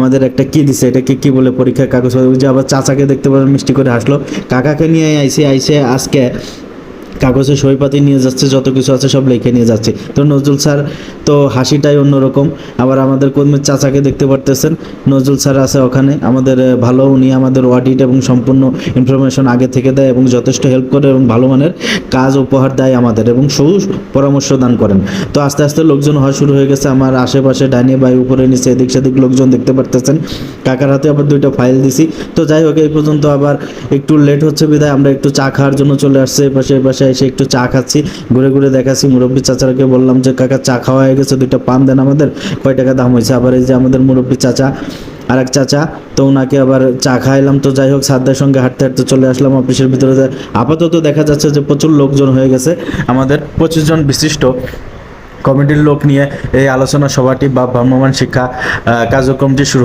আমাদের একটা কি দিছে, এটাকে কি বলে পরীক্ষার কাগজ, ওই যে আবার চাচাকে দেখতে পারেন মিষ্টি করে হাসলো, কাকাকে নিয়ে আইসে আজকে কাগজে সইপাতি নিয়ে যাচ্ছে, যত কিছু আছে সব লিখে নিয়ে যাচ্ছে। তো নজরুল স্যার তো হাসিটাই অন্যরকম। আবার আমাদের কর্মীর চাচাকে দেখতে পারতেছেন, নজরুল স্যার আছে ওখানে, আমাদের ভালো, উনি আমাদের অডিট এবং সম্পূর্ণ ইনফরমেশন আগে থেকে দেয় এবং যথেষ্ট হেল্প করে এবং ভালো মানের কাজ উপহার দেয় আমাদের এবং পরামর্শ দান করেন। তো আস্তে আস্তে লোকজন হওয়া শুরু হয়ে গেছে, আমার আশেপাশে ডাইনে বাই উপরে নিচে এদিক সেদিক লোকজন দেখতে পারতেছেন। কাকার হাতে আবার 2টা ফাইল দিছি। তো যাই হোক, এই পর্যন্ত আবার একটু লেট হচ্ছে বিধায় আমরা একটু চা খাওয়ার জন্য চলে আসছে, এপাশে এসে একটু চা খাচ্ছি, ঘুরে ঘুরে দেখাচ্ছি। মুরব্বী চাচাকে বললাম যে কাকা চা খাওয়া হয়ে গেছে, 2টা পান দেন আমাদের, কয় টাকা দাম হয়েছে। আবার এই যে আমাদের মুরব্বী চাচা, আর এক চাচা, তো ওনাকে আবার চা খাইলাম। তো যাই হোক, সাদ্দার সঙ্গে হাঁটতে হাঁটতে চলে আসলাম অফিসের ভিতরে। আপাতত দেখা যাচ্ছে যে প্রচুর লোকজন হয়ে গেছে, আমাদের 25 জন বিশিষ্ট কমিটির লোক নিয়ে এই আলোচনা সভাটি বা ভ্রাম্যমাণ শিক্ষা কার্যক্রমটি শুরু